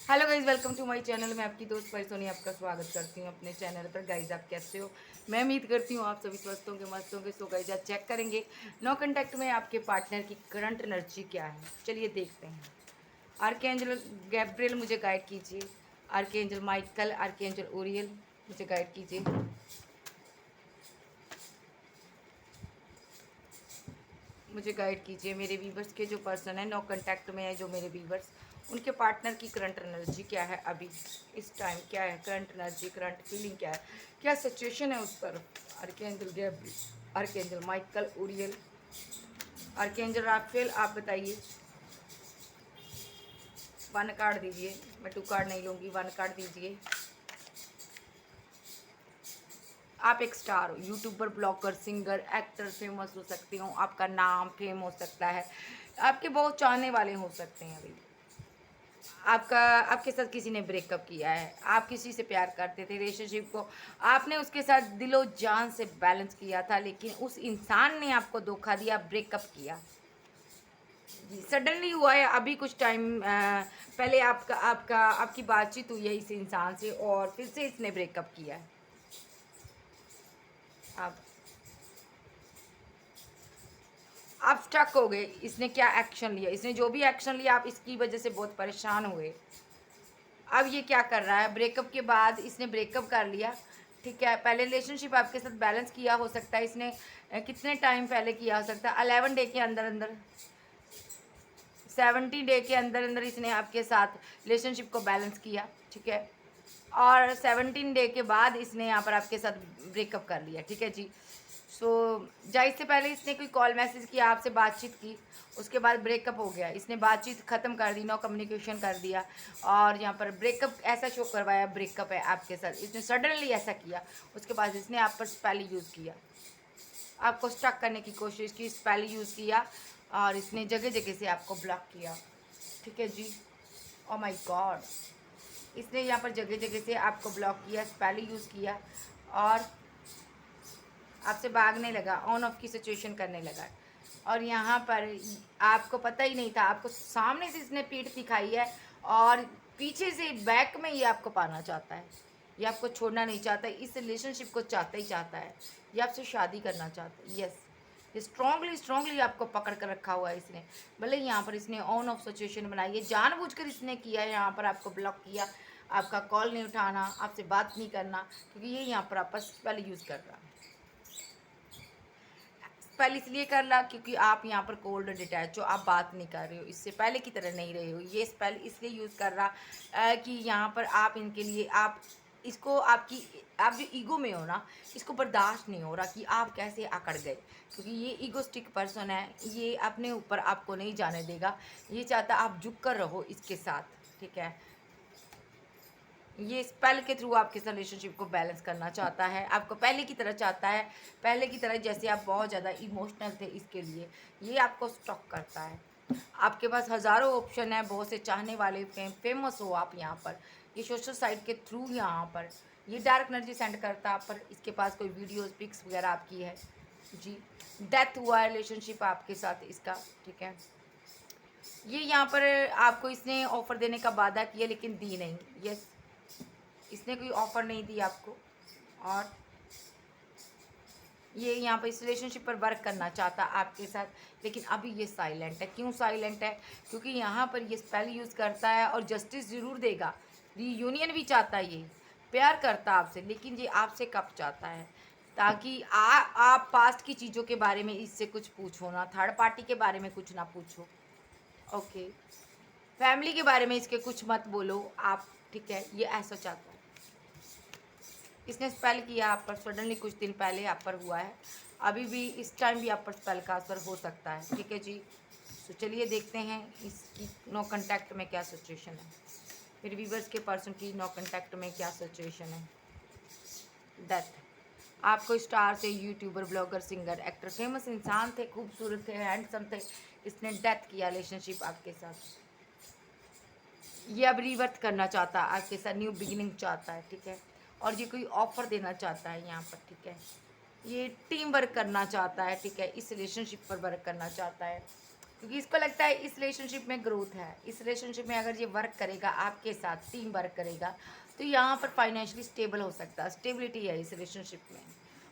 Hello guys, welcome to my channel. मैं आपकी दोस्त परिसोनी आपका स्वागत करती हूँ अपने चैनल पर। गाइज आप कैसे हो? मैं उम्मीद करती हूँ आप सभी स्वस्थ होंगे, मस्त होंगे। सो गाइज आज चेक करेंगे नो कांटेक्ट में आपके पार्टनर की करंट एनर्जी क्या है। चलिए देखते हैं। आर्कएंजल गैब्रियल मुझे गाइड कीजिए। आर्कएंजल माइकल, आर्कएंजल ओरियल मुझे गाइड कीजिए। मुझे गाइड कीजिए मेरे वीवर्स के जो पर्सन है नो कांटेक्ट में है, जो मेरे वीवर्स, उनके पार्टनर की करंट एनर्जी क्या है अभी इस टाइम, क्या है करंट एनर्जी, करंट फीलिंग क्या है, क्या सिचुएशन है उस पर। Archangel Gabriel, archangel Michael Uriel, archangel Raphael, आप बताइए। वन कार्ड दीजिए, मैं टू कार्ड नहीं लूँगी, वन कार्ड दीजिए। आप एक स्टार हो, YouTuber, blogger, singer, actor, famous हो सकते हो, आपका नाम फेम हो सकता है, आपके बहुत चाहने वाले हो सकते हैं अभी। आपका आपके साथ किसी ने ब्रेकअप किया है, आप किसी से प्यार करते थे, रिलेशनशिप को आपने उसके साथ दिलो जान से बैलेंस किया था, लेकिन उस इंसान ने आपको धोखा दिया, ब्रेकअप किया। जी, सडनली हुआ है अभी कुछ टाइम पहले आपका आपका आपकी बातचीत हुई है इस इंसान से और फिर से इसने ब्रेकअप किया है। आप आप स्टक हो गए। इसने क्या एक्शन लिया, इसने जो भी एक्शन लिया आप इसकी वजह से बहुत परेशान हुए। अब ये क्या कर रहा है, ब्रेकअप के बाद इसने ब्रेकअप कर लिया। ठीक है, पहले रिलेशनशिप आपके साथ बैलेंस किया हो सकता है इसने। कितने टाइम पहले किया हो सकता है, 11 डे के अंदर अंदर, 70 डे के अंदर अंदर इसने आपके साथ रिलेशनशिप को बैलेंस किया। ठीक है, और 17 डे के बाद इसने यहाँ पर आपके साथ ब्रेकअप कर लिया। ठीक है जी। सो जा इससे पहले इसने कोई कॉल मैसेज किया, आपसे बातचीत की, उसके बाद ब्रेकअप हो गया, इसने बातचीत ख़त्म कर दी, नो कम्युनिकेशन कर दिया, और यहाँ पर ब्रेकअप ऐसा शो करवाया ब्रेकअप है आपके साथ। इसने सडनली ऐसा किया, उसके बाद इसने आप पर स्पेल यूज़ किया, आपको स्टक करने की कोशिश की, स्पेल यूज़ किया, और इसने जगह जगह से आपको ब्लॉक किया। ठीक है जी। ओ माय गॉड, इसने यहाँ पर जगह जगह से आपको ब्लॉक किया, स्पेल यूज़ किया, और आपसे भागने लगा, ऑन ऑफ की सिचुएशन करने लगा। और यहाँ पर आपको पता ही नहीं था, आपको सामने से इसने पीठ दिखाई है, और पीछे से बैक में ये आपको पाना चाहता है, ये आपको छोड़ना नहीं चाहता, इस रिलेशनशिप को चाहता ही चाहता है, ये आपसे शादी करना चाहता है। यस, ये स्ट्रांगली स्ट्रांगली आपको पकड़ कर रखा हुआ है इसने। भले यहाँ पर इसने ऑन ऑफ सिचुएशन बनाई है, जानबूझकर इसने किया है, यहाँ पर आपको ब्लॉक किया, आपका कॉल नहीं उठाना, आपसे बात नहीं करना, क्योंकि ये यहाँ पर आपका स्पेल यूज़ कर रहा है। स्पेल इसलिए कर ला क्योंकि आप यहाँ पर कोल्ड डिटैच हो, आप बात नहीं कर रहे हो, इससे पहले की तरह नहीं रहे हो। ये स्पेल इसलिए यूज़ कर रहा कि यहाँ पर आप इनके लिए, आप इसको, आपकी, आप जो ईगो में हो ना, इसको बर्दाश्त नहीं हो रहा कि आप कैसे अकड़ गए, क्योंकि ये ईगोस्टिक पर्सन है, ये अपने ऊपर आपको नहीं जाने देगा, ये चाहता आप झुक कर रहो इसके साथ। ठीक है, ये स्पेल के थ्रू आपके साथ रिलेशनशिप को बैलेंस करना चाहता है, आपको पहले की तरह चाहता है, पहले की तरह जैसे आप बहुत ज़्यादा इमोशनल थे इसके लिए, ये आपको स्टॉक करता है। आपके पास हज़ारों ऑप्शन है, बहुत से चाहने वाले, फेमस हो आप यहाँ पर, ये सोशल साइट के थ्रू यहाँ पर ये डार्क एनर्जी सेंड करता है आप पर, इसके पास कोई वीडियोज़ पिक्स वगैरह आपकी है जी। डेथ हुआ है रिलेशनशिप आपके साथ इसका। ठीक है, ये यहाँ पर आपको इसने ऑफ़र देने का वादा किया लेकिन दी नहीं। यस, इसने कोई ऑफ़र नहीं दी आपको, और ये यहाँ पर इस रिलेशनशिप पर वर्क करना चाहता आपके साथ, लेकिन अभी ये साइलेंट है। क्यों साइलेंट है? क्योंकि यहाँ पर ये स्पेल यूज़ करता है और जस्टिस ज़रूर देगा, रीयूनियन भी चाहता है, ये प्यार करता है आपसे, लेकिन ये आपसे कब चाहता है, ताकि आप पास्ट की चीज़ों के बारे में इससे कुछ पूछो ना, थर्ड पार्टी के बारे में कुछ ना पूछो। ओके, फैमिली के बारे में इसके कुछ मत बोलो आप। ठीक है, ये ऐसा चाहता है। इसने स्पेल किया आप पर, सडनली कुछ दिन पहले आप पर हुआ है, अभी भी इस टाइम भी आप पर स्पेल का असर हो सकता है। ठीक है जी। तो चलिए देखते हैं इसकी नो कांटेक्ट में क्या सिचुएशन है, मेरे व्यूवर्स के पर्सन की नो कांटेक्ट में क्या सिचुएशन है। डेथ, आप कोई स्टार थे, YouTuber, blogger, singer, actor, famous इंसान थे, खूबसूरत थे, हैंडसम थे, इसने डेथ किया रिलेशनशिप आपके साथ। ये अब रिवर्थ करना चाहता है आपके साथ, न्यू बिगिनिंग चाहता है। ठीक है, और ये कोई ऑफर देना चाहता है यहाँ पर। ठीक है, ये टीम वर्क करना चाहता है। ठीक है, इस रिलेशनशिप पर वर्क करना चाहता है, क्योंकि इसको लगता है इस रिलेशनशिप में ग्रोथ है, इस रिलेशनशिप में अगर ये वर्क करेगा आपके साथ, टीम वर्क करेगा, तो यहाँ पर फाइनेंशियली स्टेबल हो सकता है, स्टेबिलिटी है इस रिलेशनशिप में।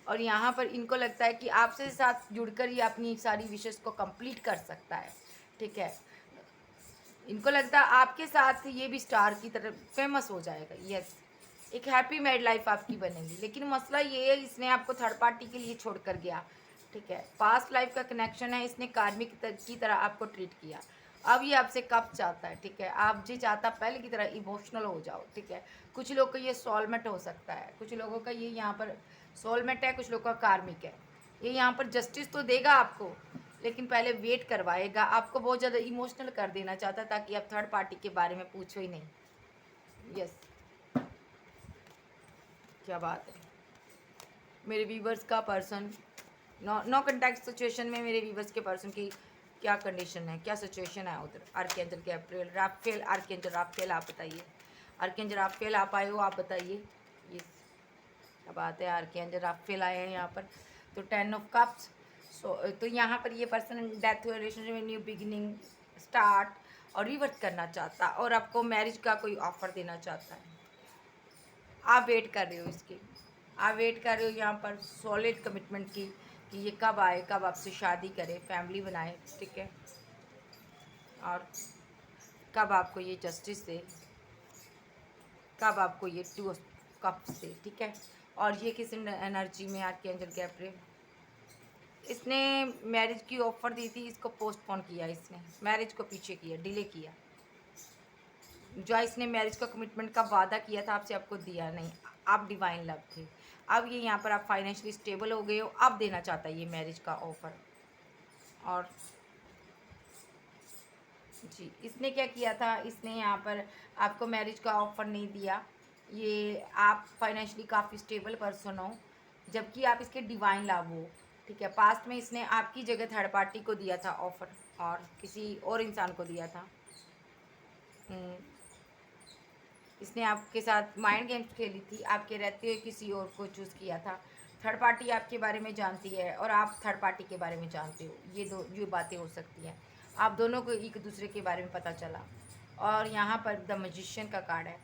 और यहाँ पर इनको लगता है कि आपसे साथ जुड़कर ये अपनी सारी विशेष को कंप्लीट कर सकता है, ठीक है। इनको लगता है आपके साथ ये भी स्टार की तरह फेमस हो जाएगा। यस, एक हैप्पी मैरिड लाइफ आपकी बनेगी। लेकिन मसला ये है, इसने आपको थर्ड पार्टी के लिए छोड़ कर गया, ठीक है। पास्ट लाइफ का कनेक्शन है, इसने कार्मिक की तरह आपको ट्रीट किया। अब ये आपसे कब चाहता है, ठीक है, आप जी चाहता पहले की तरह इमोशनल हो जाओ, ठीक है। कुछ लोग का ये सोलमेट हो सकता है, कुछ लोगों का ये यहाँ पर सोलमेट है, कुछ लोगों का कार्मिक है। ये यहाँ पर जस्टिस तो देगा आपको, लेकिन पहले वेट करवाएगा, आपको बहुत ज़्यादा इमोशनल कर देना चाहता है ताकि आप थर्ड पार्टी के बारे में पूछो ही नहीं। यस, क्या बात है। मेरे व्यूवर्स का पर्सन नो कॉन्टैक्ट सिचुएशन में मेरे व्यूवर्स के पर्सन की क्या कंडीशन है, क्या सिचुएशन है उधर। Archangel Gabriel, Raphael, archangel Raphael, आप बताइए। आर्कएंजल राफेल आप आए हो, आप बताइए। ये क्या बात है, आर्कएंजल राफेल आए हैं यहाँ पर। तो 10 ऑफ कप्स। तो यहाँ पर ये पर्सन डेथ हुए रिलेशनशिप में न्यू बिगिनिंग स्टार्ट और रिवर्ट करना चाहता, और आपको मैरिज का कोई ऑफर देना चाहता है। आप वेट कर रहे हो इसकी, आप वेट कर रहे हो यहाँ पर सॉलिड कमिटमेंट की, कि ये कब आए, कब आपसे शादी करे, फैमिली बनाए, ठीक है, और कब आपको ये जस्टिस दे, कब आपको ये 2 कप्स दे, ठीक है। और ये किस एनर्जी में आर्कएंजल गैब्रिएल, इसने मैरिज की ऑफर दी थी, इसको पोस्टपोन किया, इसने मैरिज को पीछे किया, डिले किया। जो इसने मैरिज का कमिटमेंट का वादा किया था आपसे, आपको दिया नहीं, आप डिवाइन लव थे। अब ये यहाँ पर आप फाइनेंशियली स्टेबल हो गए हो, अब देना चाहता है ये मैरिज का ऑफर। और जी, इसने क्या किया था, इसने यहाँ पर आपको मैरिज का ऑफर नहीं दिया। ये आप फाइनेंशियली काफ़ी स्टेबल पर्सन हो, जबकि आप इसके डिवाइन लव हो, ठीक है। पास्ट में इसने आपकी जगह थर्ड पार्टी को दिया था ऑफर, और किसी और इंसान को दिया था। इसने आपके साथ माइंड गेम्स खेली थी, आपके रहते हुए किसी और को चूज़ किया था। थर्ड पार्टी आपके बारे में जानती है और आप थर्ड पार्टी के बारे में जानते हो, ये बातें हो सकती हैं। आप दोनों को एक दूसरे के बारे में पता चला। और यहाँ पर द मैजिशियन का कार्ड है,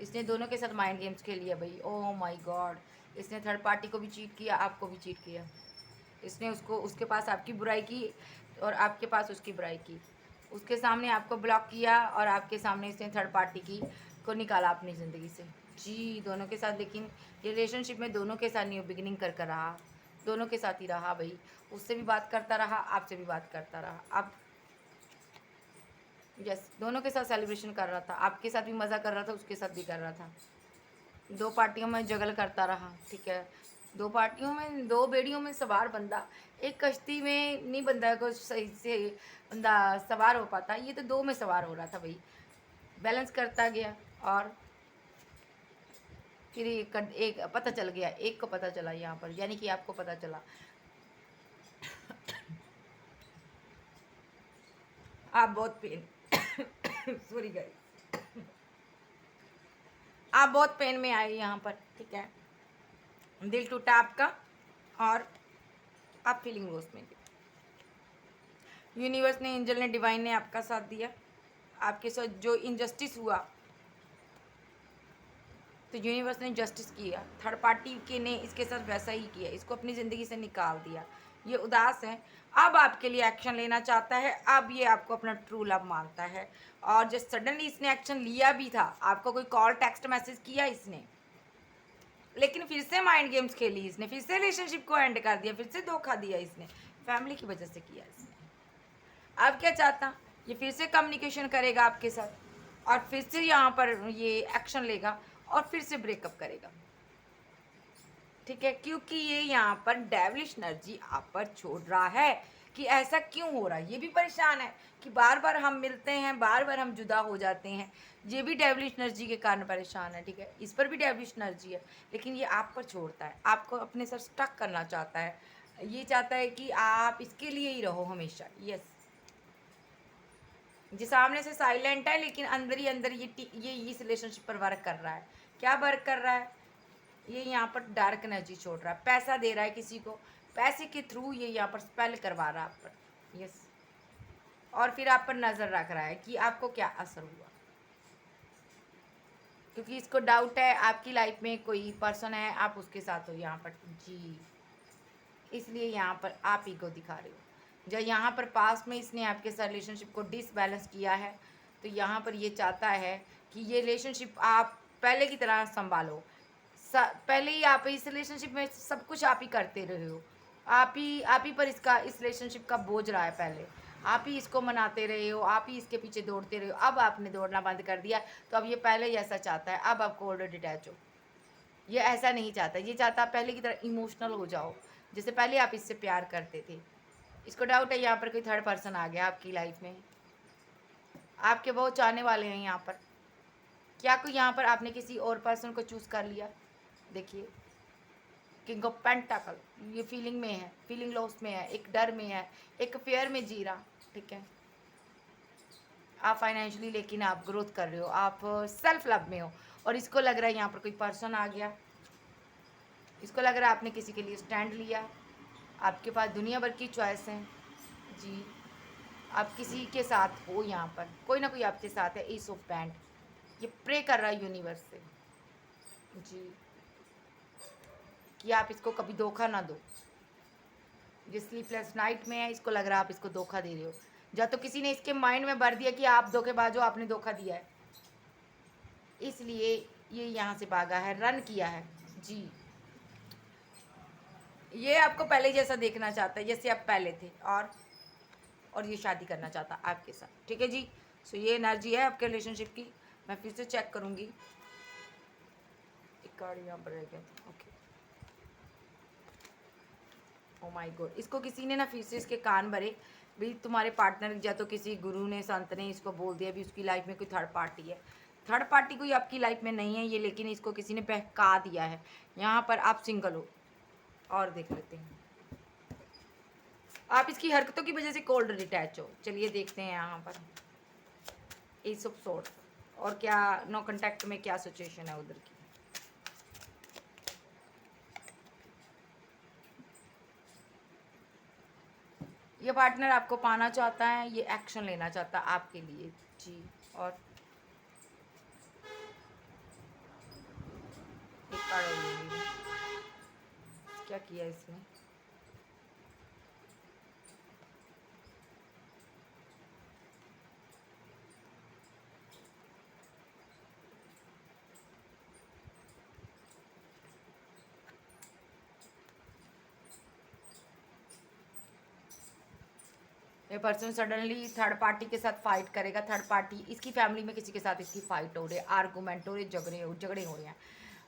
इसने दोनों के साथ माइंड गेम्स खेली है भाई। ओह माय गॉड, इसने थर्ड पार्टी को भी चीट किया, आपको भी चीट किया। इसने उसके पास आपकी बुराई की और आपके पास उसकी बुराई की। उसके सामने आपको ब्लॉक किया और आपके सामने इसने थर्ड पार्टी की को निकाला अपनी ज़िंदगी से। जी, दोनों के साथ। लेकिन ये रिलेशनशिप में दोनों के साथ न्यू बिगिनिंग कर रहा, दोनों के साथ ही रहा भाई। उससे भी बात करता रहा, आपसे भी बात करता रहा। अब यस, दोनों के साथ सेलिब्रेशन कर रहा था, आपके साथ भी मज़ा कर रहा था, उसके साथ भी कर रहा था। 2 पार्टियों में जगल करता रहा, ठीक है। 2 पार्टियों में, 2 बेड़ियों में सवार बंदा, एक कश्ती में नहीं बंदा को सही से बंदा सवार हो पाता, ये तो 2 में सवार हो रहा था भाई, बैलेंस करता गया। और फिर एक पता चल गया, एक को पता चला यहाँ पर, यानी कि आपको पता चला। आप बहुत पेन सॉरी गाइस, आप बहुत पेन में आए यहाँ पर, ठीक है। दिल टूटा आपका और आप फीलिंग लॉस में गए। यूनिवर्स ने, एंजल ने, डिवाइन ने आपका साथ दिया। आपके साथ जो इनजस्टिस हुआ, तो यूनिवर्स ने जस्टिस किया। थर्ड पार्टी के ने इसके साथ वैसा ही किया, इसको अपनी ज़िंदगी से निकाल दिया। ये उदास है, अब आपके लिए एक्शन लेना चाहता है। अब ये आपको अपना ट्रू लव मानता है। और जो सडनली इसने एक्शन लिया भी था, आपको कोई कॉल टेक्स्ट मैसेज किया इसने, लेकिन फिर से माइंड गेम्स खेली इसने, फिर से रिलेशनशिप को एंड कर दिया, फिर से धोखा दिया इसने, फैमिली की वजह से किया इसने। अब क्या चाहता, ये फिर से कम्युनिकेशन करेगा आपके साथ, और फिर से यहाँ पर ये एक्शन लेगा और फिर से ब्रेकअप करेगा, ठीक है। क्योंकि ये यहाँ पर डेविलिश एनर्जी आप पर छोड़ रहा है कि ऐसा क्यों हो रहा है। ये भी परेशान है कि बार बार हम मिलते हैं, बार बार हम जुदा हो जाते हैं। ये भी डेविलिश एनर्जी के कारण परेशान है, ठीक है। इस पर भी डेविलिश एनर्जी है, लेकिन ये आप पर छोड़ता है, आपको अपने साथ स्टक करना चाहता है। ये चाहता है कि आप इसके लिए ही रहो हमेशा। यस, जो सामने से साइलेंट है, लेकिन अंदर ही अंदर ये इस रिलेशनशिप पर वर्क कर रहा है। क्या वर्क कर रहा है, ये यहाँ पर डार्क एनर्जी छोड़ रहा है, पैसा दे रहा है किसी को, पैसे के थ्रू ये यहाँ पर स्पेल करवा रहा है आप पर। यस, और फिर आप पर नज़र रख रहा है कि आपको क्या असर हुआ, क्योंकि इसको डाउट है आपकी लाइफ में कोई पर्सन है, आप उसके साथ हो यहाँ पर जी, इसलिए यहाँ पर आप ईगो दिखा रहे हो। जब यहाँ पर पास में इसने आपके साथ रिलेशनशिप को डिसबैलेंस किया है, तो यहाँ पर ये चाहता है कि ये रिलेशनशिप आप पहले की तरह संभालो। पहले ही आप इस रिलेशनशिप में सब कुछ आप ही करते रहे हो, आप ही पर इसका इस रिलेशनशिप का बोझ रहा है। पहले आप ही इसको मनाते रहे हो, आप ही इसके पीछे दौड़ते रहे हो। अब आपने दौड़ना बंद कर दिया, तो अब ये पहले ही ऐसा चाहता है, अब आपको ऑलरेडी डिटैच हो। ये ऐसा नहीं चाहता, ये चाहता पहले की तरह इमोशनल हो जाओ, जैसे पहले आप इससे प्यार करते थे। इसको डाउट है यहाँ पर कोई थर्ड पर्सन आ गया आपकी लाइफ में, आपके बहुत चाहने वाले हैं यहाँ पर। क्या कोई यहाँ पर आपने किसी और पर्सन को चूज़ कर लिया? देखिए किंग ऑफ पेंटाकल, ये फीलिंग में है, फीलिंग लॉस में है, एक डर में है, एक फेयर में जी रहा। ठीक है, आप फाइनेंशियली, लेकिन आप ग्रोथ कर रहे हो, आप सेल्फ लव में हो। और इसको लग रहा है यहाँ पर कोई पर्सन आ गया, इसको लग रहा है आपने किसी के लिए स्टैंड लिया, आपके पास दुनिया भर की चॉइस है जी। आप किसी के साथ हो, यहाँ पर कोई ना कोई आपके साथ है। एस ऑफ पैंट, ये प्रे कर रहा है यूनिवर्स से जी कि आप इसको कभी धोखा ना दो। ये स्लीपलेस नाइट में है, इसको लग रहा है आप इसको धोखा दे रहे हो, या तो किसी ने इसके माइंड में भर दिया कि आप धोखेबाज हो, आपने धोखा दिया है, इसलिए ये यहाँ से भागा है, रन किया है जी। ये आपको पहले जैसा देखना चाहता है जैसे आप पहले थे, और ये शादी करना चाहता आपके साथ। ठीक है जी। सो ये एनर्जी है आपके रिलेशनशिप की। मैं फिर से चेक करूँगी, एक कार्ड यहाँ पर रह गया। ओके, ओ माय गॉड, इसको किसी ने ना फिर से इसके कान भरे भी, तुम्हारे पार्टनर या तो किसी गुरु ने, संत ने इसको बोल दिया भी उसकी लाइफ में कोई थर्ड पार्टी है। थर्ड पार्टी कोई आपकी लाइफ में नहीं है ये, लेकिन इसको किसी ने बहका दिया है। यहाँ पर आप सिंगल हो। और देख लेते हैं, आप इसकी हरकतों की वजह से कोल्ड डिटैच हो। चलिए देखते हैं यहाँ पर एस ऑफ सोर्ड, और क्या नो कांटेक्ट में क्या सिचुएशन है उधर की। ये पार्टनर आपको पाना चाहता है, ये एक्शन लेना चाहता है आपके लिए जी। और एक कार्ड और लेंगे, क्या किया इसने। ये पर्सन सडनली थर्ड पार्टी के साथ फाइट करेगा। थर्ड पार्टी, इसकी फैमिली में किसी के साथ इसकी फाइट हो रही है, आर्गूमेंट हो रहे, झगड़े हो रहे हैं,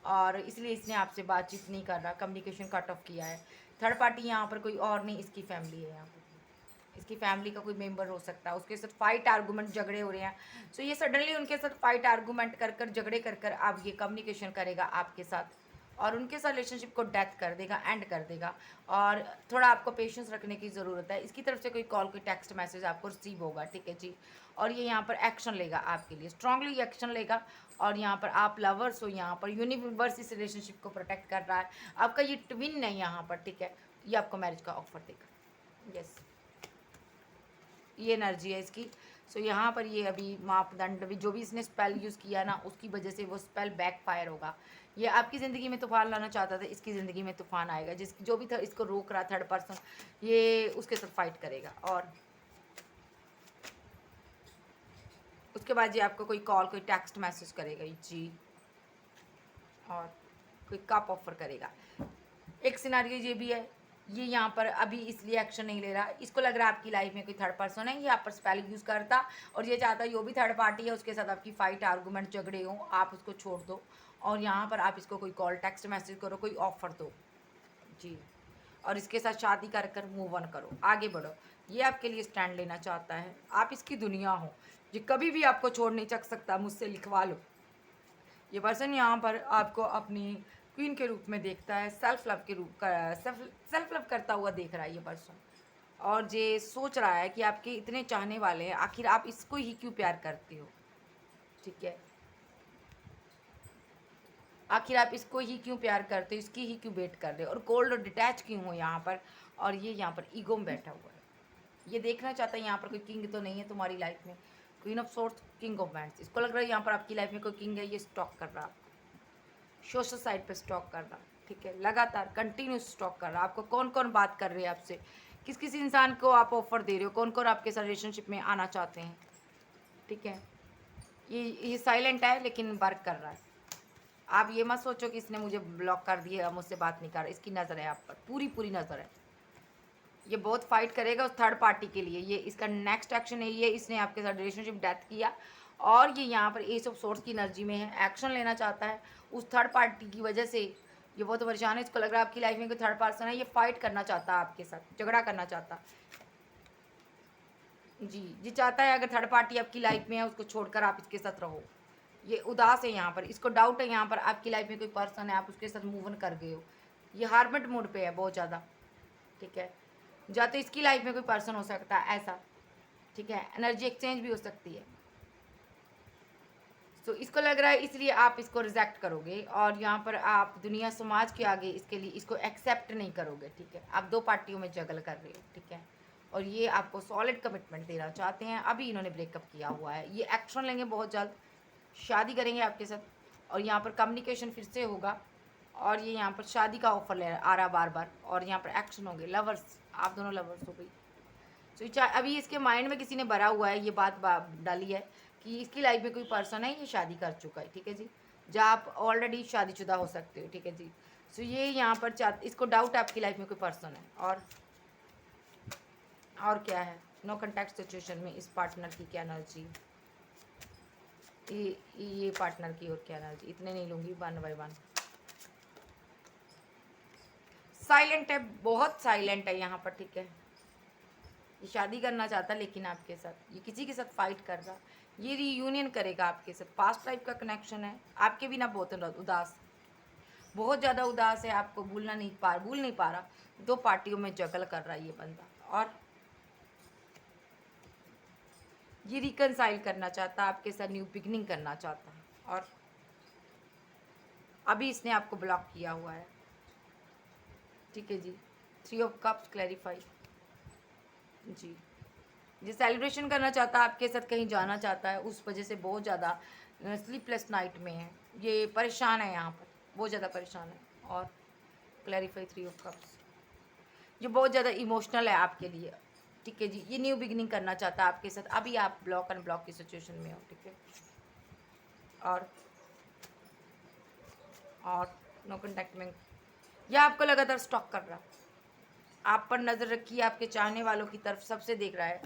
और इसलिए इसने आपसे बातचीत नहीं कर रहा, कम्युनिकेशन कट ऑफ किया है। थर्ड पार्टी यहाँ पर कोई और नहीं, इसकी फैमिली है। यहाँ पर इसकी फैमिली का कोई मेंबर हो सकता है, उसके साथ फाइट आर्गूमेंट झगड़े हो रहे हैं। सो ये सडनली उनके साथ फाइट आर्गूमेंट कर झगड़े कर अब ये कम्युनिकेशन करेगा आपके साथ, और उनके साथ रिलेशनशिप को डेथ कर देगा, एंड कर देगा। और थोड़ा आपको पेशेंस रखने की ज़रूरत है। इसकी तरफ से कोई कॉल, कोई टेक्स्ट मैसेज आपको रिसीव होगा। ठीक है जी। और ये यहाँ पर एक्शन लेगा आपके लिए, स्ट्रांगली एक्शन लेगा। और यहाँ पर आप लवर्स हो, यहाँ पर यूनिवर्स इस रिलेशनशिप को प्रोटेक्ट कर रहा है। आपका ये ट्विन है यहाँ पर, ठीक है, ये आपको मैरिज का ऑफर देगा। यस, ये एनर्जी है इसकी। सो यहाँ पर ये अभी मापदंड भी, जो भी इसने स्पेल यूज़ किया ना, उसकी वजह से वो स्पेल बैकफायर होगा। ये आपकी ज़िंदगी में तूफान लाना चाहता था, इसकी ज़िंदगी में तूफान आएगा। जो भी था इसको रोक रहा थर्ड पर्सन, ये उसके साथ फाइट करेगा। और उसके बाद ये आपको कोई कॉल, कोई टेक्स्ट मैसेज करेगा जी, और कोई कप ऑफर करेगा। एक सिनारियो ये भी है, ये यहाँ पर अभी इसलिए एक्शन नहीं ले रहा, इसको लग रहा है आपकी लाइफ में कोई थर्ड पर्सन है, ये आप पर स्पेल यूज़ करता, और ये चाहता है जो भी थर्ड पार्टी है उसके साथ आपकी फाइट आर्गूमेंट झगड़े हो, आप उसको छोड़ दो, और यहाँ पर आप इसको कोई कॉल टेक्स्ट मैसेज करो, कोई ऑफर दो जी, और इसके साथ शादी कर मूव ऑन करो, आगे बढ़ो। ये आपके लिए स्टैंड लेना चाहता है, आप इसकी दुनिया हो, ये कभी भी आपको छोड़ नहीं सकता, मुझसे लिखवा लो। ये पर्सन यहाँ पर आपको अपनी क्वीन के रूप में देखता है, सेल्फ लव के रूप का, सेल्फ लव करता हुआ देख रहा है ये पर्सन, और ये सोच रहा है कि आपके इतने चाहने वाले हैं, आखिर आप इसको ही क्यों प्यार करते हो। ठीक है, आखिर आप इसको ही क्यों प्यार करते हो, इसकी ही क्यों वेट कर रहे हो, और कोल्ड और डिटैच क्यों हो यहाँ पर। और ये यहाँ पर ईगो में बैठा हुआ है, ये देखना चाहता है यहाँ पर कोई किंग तो नहीं है तुम्हारी लाइफ में। Queen of source, king of bands, इसको लग रहा है यहाँ पर आपकी लाइफ में कोई किंग है, ये स्टॉक कर रहा, सोशल साइड पे स्टॉक कर रहा, ठीक है, लगातार कंटिन्यूस स्टॉक कर रहा। आपको कौन कौन बात कर रहे हैं आपसे, किस किस इंसान को आप ऑफर दे रहे हो, कौन कौन आपके साथ रिलेशनशिप में आना चाहते हैं, ठीक है। ये साइलेंट है लेकिन वर्क कर रहा है। आप ये मत सोचो कि इसने मुझे ब्लॉक कर दिया, मुझसे बात नहीं कर रहा, इसकी नज़र है आप पर, पूरी पूरी नज़र है। ये बहुत फाइट करेगा उस थर्ड पार्टी के लिए, ये इसका नेक्स्ट एक्शन है, ये इसने आपके साथ रिलेशनशिप डेथ किया और ये यहाँ पर एस ऑफ सोर्स की एनर्जी में है, एक्शन लेना चाहता है उस थर्ड पार्टी की वजह से। ये बहुत परेशान है, इसको लग रहा है आपकी लाइफ में कोई थर्ड पर्सन है, ये फाइट करना चाहता है आपके साथ, झगड़ा करना चाहता है जी। ये चाहता है अगर थर्ड पार्टी आपकी लाइफ में है उसको छोड़कर आप इसके साथ रहो। ये उदास है यहाँ पर, इसको डाउट है यहाँ पर आपकी लाइफ में कोई पर्सन है, आप उसके साथ मूव ऑन कर गए हो। ये हार्मेट मोड पे है बहुत ज़्यादा, ठीक है। या तो इसकी लाइफ में कोई पर्सन हो सकता है ऐसा, ठीक है, एनर्जी एक्सचेंज भी हो सकती है। तो इसको लग रहा है इसलिए आप इसको रिजेक्ट करोगे और यहाँ पर आप दुनिया समाज के आगे इसके लिए इसको एक्सेप्ट नहीं करोगे, ठीक है। आप दो पार्टियों में जगल कर रहे हो, ठीक है, और ये आपको सॉलिड कमिटमेंट देना चाहते हैं। अभी इन्होंने ब्रेकअप किया हुआ है, ये एक्शन लेंगे बहुत जल्द, शादी करेंगे आपके साथ और यहाँ पर कम्युनिकेशन फिर से होगा और ये यहाँ पर शादी का ऑफर ले आ रहा बार बार और यहाँ पर एक्शन होंगे। लवर्स, आप दोनों लवर्स हो गई। तो अभी इसके माइंड में किसी ने भरा हुआ है, ये बात डाली है कि इसकी लाइफ में कोई पर्सन है, ये शादी कर चुका है, ठीक है जी, जहाँ आप ऑलरेडी शादीशुदा हो सकते हो, ठीक है जी। सो ये यहाँ पर इसको डाउट है आपकी लाइफ में कोई पर्सन है। और क्या है, नो कॉन्टैक्ट सिचुएशन में इस पार्टनर की क्या एनर्जी, ये पार्टनर की और क्या एनर्जी, इतने नहीं लूँगी, 1 बाय 1। साइलेंट है, बहुत साइलेंट है यहाँ पर, ठीक है। ये शादी करना चाहता लेकिन आपके साथ ये किसी के साथ फाइट कर रहा, ये रीयूनियन करेगा आपके साथ, पास्ट लाइफ का कनेक्शन है, आपके बिना बहुत उदास, बहुत ज़्यादा उदास है, आपको भूल नहीं पा रहा, दो पार्टियों में जगल कर रहा है ये बंदा और ये रिकनसाइल करना चाहता है आपके साथ, न्यू बिगनिंग करना चाहता है और अभी इसने आपको ब्लॉक किया हुआ है, ठीक है जी। 3 ऑफ कप्स क्लैरिफाई जी। ये सेलिब्रेशन करना चाहता है आपके साथ, कहीं जाना चाहता है, उस वजह से बहुत ज़्यादा स्लीपलेस नाइट में है, ये परेशान है यहाँ पर, बहुत ज़्यादा परेशान है और क्लैरिफाई 3 ऑफ कप्स, ये बहुत ज़्यादा इमोशनल है आपके लिए, ठीक है जी। ये न्यू बिगिनिंग करना चाहता है आपके साथ, अभी आप ब्लॉक अनब्लॉक की सिचुएशन में हो, ठीक है। और नो कॉन्टैक्ट में यह आपको लगातार स्टॉक कर रहा, आप पर नज़र रखी है, आपके चाहने वालों की तरफ सबसे देख रहा है,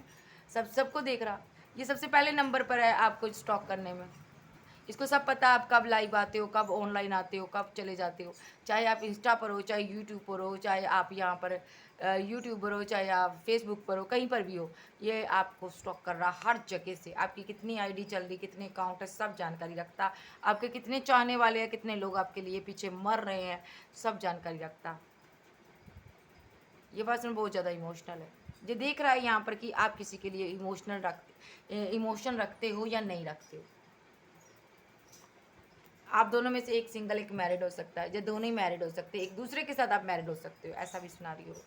सबको देख रहा, ये सबसे पहले नंबर पर है आपको स्टॉक करने में। इसको सब पता आप कब लाइव आते हो, कब ऑनलाइन आते हो, कब चले जाते हो, चाहे आप इंस्टा पर हो, चाहे यूट्यूब पर हो, चाहे आप यहाँ पर यूट्यूबर हो, चाहे आप फेसबुक पर हो, कहीं पर भी हो, ये आपको स्टॉक कर रहा हर जगह से। आपकी कितनी आईडी चल रही, कितने अकाउंट है, सब जानकारी रखता, आपके कितने चाहने वाले हैं, कितने लोग आपके लिए पीछे मर रहे हैं, सब जानकारी रखता। ये पर्सन बहुत ज़्यादा इमोशनल है, ये देख रहा है यहाँ पर कि आप किसी के लिए इमोशन रखते हो या नहीं रखते हो। आप दोनों में से एक सिंगल, एक मैरिड हो सकता है, या दोनों ही मैरिड हो सकते हैं, एक दूसरे के साथ आप मैरिड हो सकते हो, ऐसा भी सिनेरियो हो,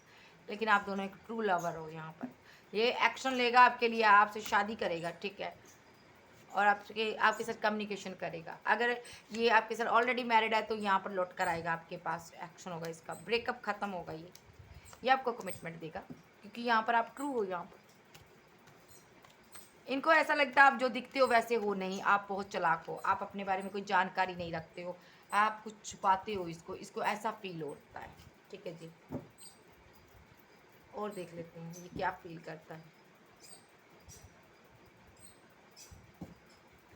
लेकिन आप दोनों एक ट्रू लवर हो। यहाँ पर ये एक्शन लेगा आपके लिए, आपसे शादी करेगा, ठीक है, और आपके साथ कम्युनिकेशन करेगा। अगर ये आपके साथ ऑलरेडी मैरिड है तो यहाँ पर लौट कर आएगा आपके पास, एक्शन होगा इसका, ब्रेकअप ख़त्म होगा, ये आपको कमिटमेंट देगा क्योंकि यहाँ पर आप ट्रू हो। यहाँ पर इनको ऐसा लगता है आप जो दिखते हो वैसे हो नहीं, आप बहुत चालाक हो, आप अपने बारे में कोई जानकारी नहीं रखते हो, आप कुछ छुपाते हो, इसको ऐसा फील होता है, ठीक है जी। और देख लेते हैं ये क्या फील करता है।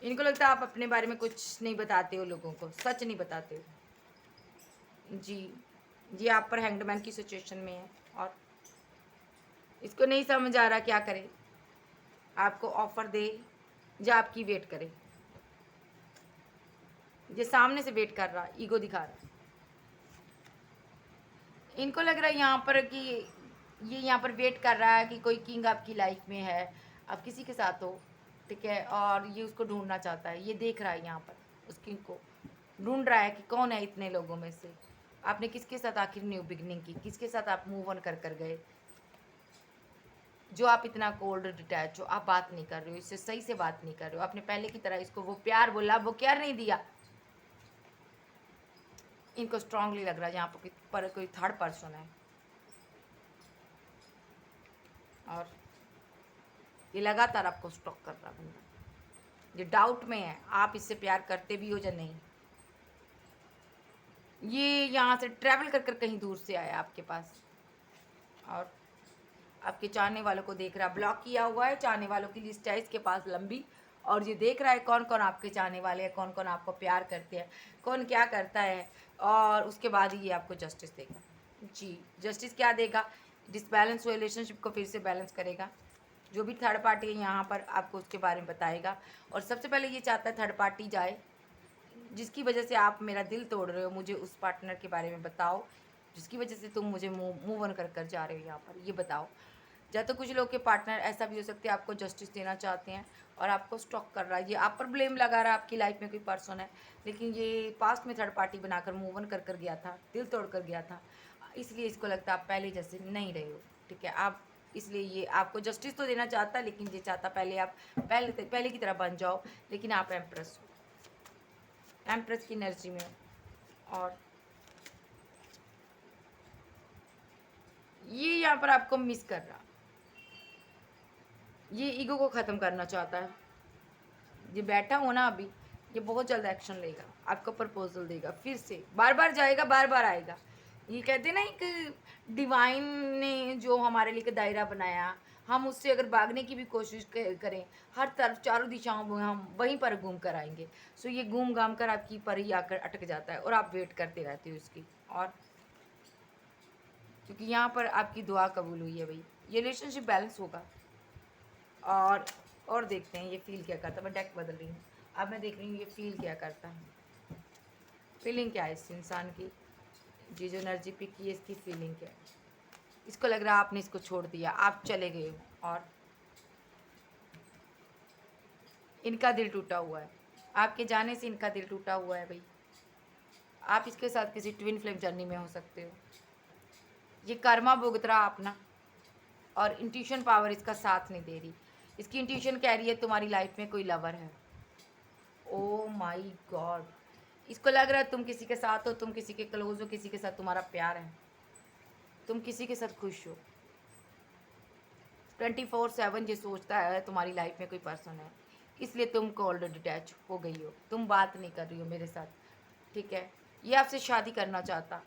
इनको लगता है आप अपने बारे में कुछ नहीं बताते हो, लोगों को सच नहीं बताते हो जी। ये आप पर हैंगमैन की सिचुएशन में है और इसको नहीं समझ आ रहा क्या करे, आपको ऑफर दे या आपकी वेट करे। ये सामने से वेट कर रहा, ईगो दिखा रहा। इनको लग रहा है यहाँ पर कि ये यहाँ पर वेट कर रहा है कि कोई किंग आपकी लाइफ में है, आप किसी के साथ हो, ठीक है, और ये उसको ढूंढना चाहता है, ये देख रहा है यहाँ पर उस किंग को, ढूंढ रहा है कि कौन है इतने लोगों में से, आपने किसके साथ आखिर न्यू बिगनिंग की, किसके साथ आप मूव ऑन कर गए। जो आप इतना कोल्ड डिटैच हो, आप बात नहीं कर रहे हो, इससे सही से बात नहीं कर रहे हो, आपने पहले की तरह इसको वो प्यार बोला, वो केयर नहीं दिया। इनको स्ट्रांगली लग रहा है यहाँ पर कोई थर्ड पर्सन है, और ये लगातार आपको स्टॉक कर रहा बंदा। ये डाउट में है आप इससे प्यार करते भी हो या नहीं। ये यहाँ से ट्रैवल कर कर कहीं दूर से आया आपके पास, और आपके चाहने वालों को देख रहा, ब्लॉक किया हुआ है, चाहने वालों की लिस्ट है इसके पास लंबी, और ये देख रहा है कौन कौन आपके चाहने वाले हैं, कौन कौन आपको प्यार करते हैं, कौन क्या करता है, और उसके बाद ही ये आपको जस्टिस देगा। जी, जस्टिस क्या देगा? डिसबैलेंस हुए रिलेशनशिप को फिर से बैलेंस करेगा। जो भी थर्ड पार्टी है यहाँ पर आपको उसके बारे में बताएगा, और सबसे पहले ये चाहता है थर्ड पार्टी जाए, जिसकी वजह से आप मेरा दिल तोड़ रहे हो, मुझे उस पार्टनर के बारे में बताओ जिसकी वजह से तुम मुझे मूव ऑन कर कर जा रहे हो यहाँ पर, ये बताओ। या तो कुछ लोग के पार्टनर ऐसा भी हो सकते हैं आपको जस्टिस देना चाहते हैं और आपको स्टॉक कर रहा है, ये आप पर ब्लेम लगा रहा है, आपकी लाइफ में कोई पर्सन है, लेकिन ये पास्ट में थर्ड पार्टी बनाकर मूव ऑन कर कर गया था, दिल तोड़ कर गया था, इसलिए इसको लगता है आप पहले जैसे नहीं रहे हो। ठीक है, आप इसलिए ये आपको जस्टिस तो देना चाहता, लेकिन ये चाहता पहले आप पहले की तरह बन जाओ, लेकिन आप एम्प्रेस हो, एम्प्रेस की एनर्जी में हो, और ये यहाँ पर आपको मिस कर रहा, ये ईगो को ख़त्म करना चाहता है। ये बैठा हो ना अभी, ये बहुत जल्द एक्शन लेगा, आपको प्रपोजल देगा, फिर से बार बार जाएगा, बार बार आएगा। ये कहते हैं ना, एक डिवाइन ने जो हमारे लिए दायरा बनाया, हम उससे अगर भागने की भी कोशिश करें, हर तरफ चारों दिशाओं में हम वहीं पर घूम कर आएंगे। सो ये घूम घाम कर आपकी पर ही आकर अटक जाता है, और आप वेट करते रहते हो उसकी। और क्योंकि यहाँ पर आपकी दुआ कबूल हुई है भाई, ये रिलेशनशिप बैलेंस होगा। और देखते हैं ये फील क्या करता है। मैं डेक बदल रही हूँ, अब मैं देख रही हूँ ये फील क्या करता है, फीलिंग क्या है इस इंसान की, जी जो एनर्जी पिक की है इसकी फीलिंग क्या है। इसको लग रहा है आपने इसको छोड़ दिया, आप चले गए हो, और इनका दिल टूटा हुआ है, आपके जाने से इनका दिल टूटा हुआ है भाई। आप इसके साथ किसी ट्विन फ्लेम जर्नी में हो सकते हो। ये कर्मा भुगत रहा अपना, और इंट्यूशन पावर इसका साथ नहीं दे रही। इसकी इंट्यूशन कह रही है तुम्हारी लाइफ में कोई लवर है। ओ माय गॉड, इसको लग रहा है तुम किसी के साथ हो, तुम किसी के क्लोज हो, किसी के साथ तुम्हारा प्यार है, तुम किसी के साथ खुश हो। 24/7 ये सोचता है तुम्हारी लाइफ में कोई पर्सन है, इसलिए तुम कोल्ड डिटैच हो गई हो, तुम बात नहीं कर रही हो मेरे साथ। ठीक है, ये आपसे शादी करना चाहता,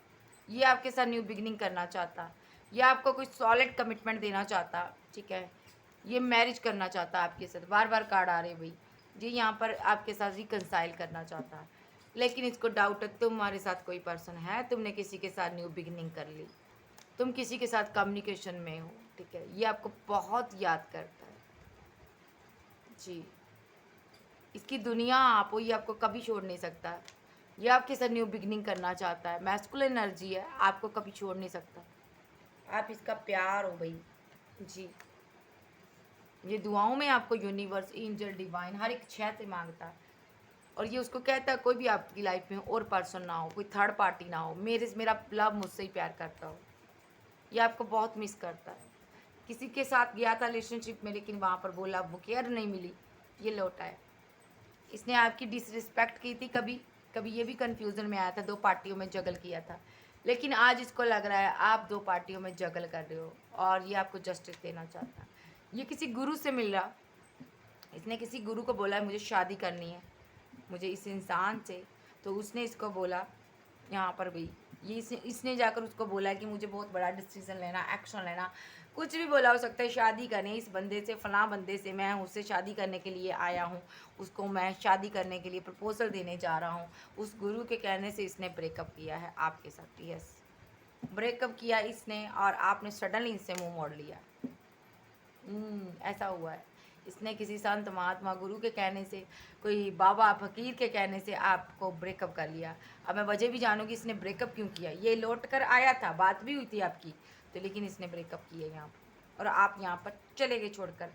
ये आपके साथ न्यू बिगनिंग करना चाहता, ये आपको कोई सॉलिड कमिटमेंट देना चाहता। ठीक है, ये मैरिज करना चाहता आपके साथ, बार बार कार्ड आ रहे भाई, ये यहाँ पर आपके साथ रिकनसाइल करना चाहता है, लेकिन इसको डाउट है तुम्हारे साथ कोई पर्सन है, तुमने किसी के साथ न्यू बिगनिंग कर ली, तुम किसी के साथ कम्युनिकेशन में हो। ठीक है, ये आपको बहुत याद करता है जी, इसकी दुनिया आप हो, ये आपको कभी छोड़ नहीं सकता। ये आपके साथ न्यू बिगनिंग करना चाहता है, मैस्कुलिन एनर्जी है, आपको कभी छोड़ नहीं सकता, आप इसका प्यार हो भाई जी। ये दुआओं में आपको यूनिवर्स, एंजल, डिवाइन हर एक क्षय से मांगता है, और ये उसको कहता है कोई भी आपकी लाइफ में और पर्सन ना हो, कोई थर्ड पार्टी ना हो, मेरा लव मुझसे ही प्यार करता हो। ये आपको बहुत मिस करता है, किसी के साथ गया था रिलेशनशिप में, लेकिन वहाँ पर बोला वो केयर नहीं मिली, ये लौटा है। इसने आपकी डिसरिस्पेक्ट की थी, कभी कभी ये भी कन्फ्यूज़न में आया था, दो पार्टियों में जगल किया था, लेकिन आज इसको लग रहा है आप दो पार्टियों में जगल कर रहे हो, और ये आपको जस्टिस देना चाहता है। ये किसी गुरु से मिल रहा, इसने किसी गुरु को बोला है मुझे शादी करनी है, मुझे इस इंसान से, तो उसने इसको बोला यहाँ पर भी, ये इसने जाकर उसको बोला कि मुझे बहुत बड़ा डिसीजन लेना, एक्शन लेना, कुछ भी बोला हो सकता है, शादी करनी इस बंदे से, फलां बंदे से, मैं उससे शादी करने के लिए आया हूँ, उसको मैं शादी करने के लिए प्रपोजल देने जा रहा हूँ। उस गुरु के कहने से इसने ब्रेकअप किया है आपके साथ। यस, ब्रेकअप किया इसने, और आपने सडनली इससे मुँह मोड़ लिया। ऐसा हुआ है, इसने किसी संत महात्मा गुरु के कहने से, कोई बाबा फकीर के कहने से आपको ब्रेकअप कर लिया। अब मैं वजह भी जानूंगी इसने ब्रेकअप क्यों किया। ये लौट कर आया था, बात भी हुई थी आपकी, तो लेकिन इसने ब्रेकअप किया यहाँ पर, और आप यहाँ पर चले गए छोड़कर,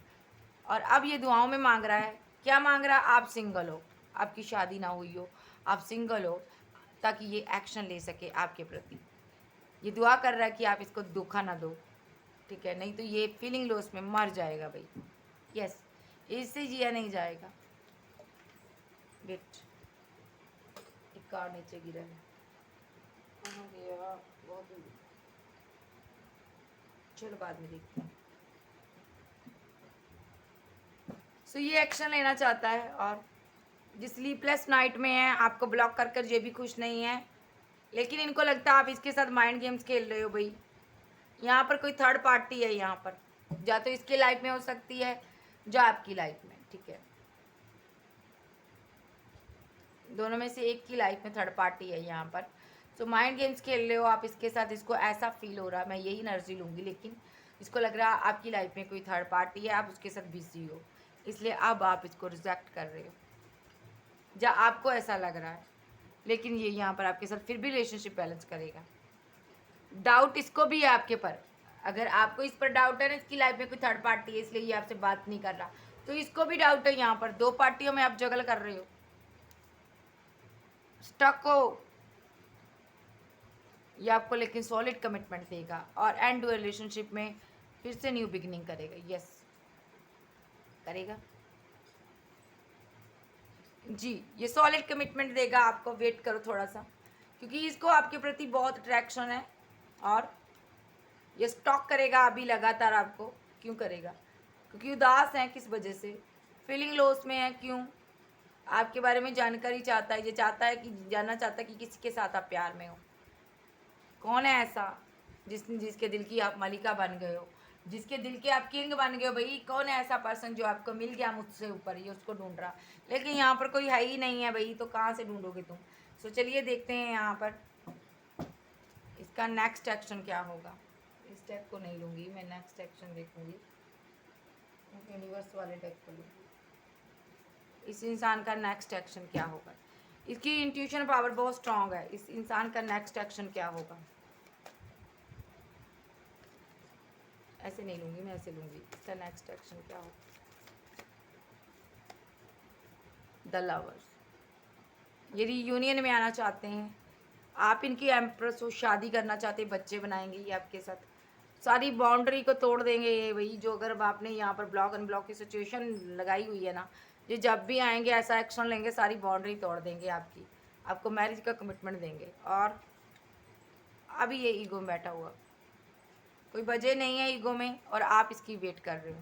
और अब ये दुआओं में मांग रहा है। क्या मांग रहा है? आप सिंगल हो, आपकी शादी ना हुई हो, आप सिंगल हो, ताकि ये एक्शन ले सके आपके प्रति। ये दुआ कर रहा है कि आप इसको धोखा ना दो, ठीक है, नहीं तो ये फीलिंग लॉस में मर जाएगा भाई। यस, इससे जिया नहीं जाएगा। वेट, एक कार नीचे गिरा है, कहाँ गया? बहुत दूर। चलो बाद में देखते हैं। सो ये एक्शन लेना चाहता है, और जो स्लीपलेस नाइट में है, आपको ब्लॉक कर कर ये भी खुश नहीं है, लेकिन इनको लगता है आप इसके साथ माइंड गेम्स खेल रहे हो भाई। यहाँ पर कोई थर्ड पार्टी है, यहाँ पर या तो इसकी लाइफ में हो सकती है या आपकी लाइफ में, ठीक है, दोनों में से एक की लाइफ में थर्ड पार्टी है यहाँ पर। तो माइंड गेम्स खेल रहे हो आप इसके साथ, इसको ऐसा फील हो रहा है, मैं यही एनर्जी लूँगी, लेकिन इसको लग रहा है आपकी लाइफ में कोई थर्ड पार्टी है, आप उसके साथ बिजी हो, इसलिए अब आप इसको रिजेक्ट कर रहे हो, या आपको ऐसा लग रहा है, लेकिन ये यहाँ पर आपके साथ फिर भी रिलेशनशिप बैलेंस करेगा। डाउट इसको भी है आपके पर, अगर आपको इस पर डाउट है ना, इसकी लाइफ में कोई थर्ड पार्टी है इसलिए ये आपसे बात नहीं कर रहा, तो इसको भी डाउट है। यहाँ पर दो पार्टियों में आप जगल कर रहे हो, स्टक हो। ये आपको लेकिन सॉलिड कमिटमेंट देगा और एंड टू रिलेशनशिप में फिर से न्यू बिगिनिंग करेगा। यस, करेगा जी, ये सॉलिड कमिटमेंट देगा आपको। वेट करो थोड़ा सा, क्योंकि इसको आपके प्रति बहुत अट्रैक्शन है, और ये स्टॉक करेगा अभी लगातार आपको। क्यों करेगा? क्योंकि उदास है, किस वजह से? फीलिंग लॉस में है। क्यों? आपके बारे में जानकारी चाहता है, ये चाहता है कि जानना चाहता है कि किसी के साथ आप प्यार में हो। कौन है ऐसा जिसके दिल की आप मलिका बन गए हो, जिसके दिल के आप किंग बन गए हो भाई? कौन है ऐसा पर्सन जो आपको मिल गया मुझसे ऊपर, ये उसको ढूंढ रहा, लेकिन यहाँ पर कोई है ही नहीं है भाई, तो कहाँ से ढूंढोगे तुम? सो चलिए देखते हैं यहाँ पर इसका नेक्स्ट एक्शन क्या होगा। इस टैग को नहीं लूँगी मैं, नेक्स्ट एक्शन देखूँगी, यूनिवर्स वाले टैग को लूँगी। इस इंसान का नेक्स्ट एक्शन क्या होगा? इसकी इंट्यूशन पावर बहुत स्ट्रांग है। इस इंसान का नेक्स्ट एक्शन क्या होगा? ऐसे नहीं लूँगी मैं, ऐसे लूँगी। इसका नेक्स्ट एक्शन क्या होगा? द लवर्स, ये रीयूनियन में आना चाहते हैं, आप इनकी एम्प्रेस हो, शादी करना चाहते हैं, बच्चे बनाएंगे ये आपके साथ, सारी बाउंड्री को तोड़ देंगे ये भाई। जो अगर आपने यहाँ पर ब्लॉक अनब्लॉक की सिचुएशन लगाई हुई है ना, ये जब भी आएंगे ऐसा एक्शन लेंगे, सारी बाउंड्री तोड़ देंगे आपकी, आपको मैरिज का कमिटमेंट देंगे। और अभी ये ईगो में बैठा हुआ, कोई वजह नहीं है ईगो में, और आप इसकी वेट कर रहे हो।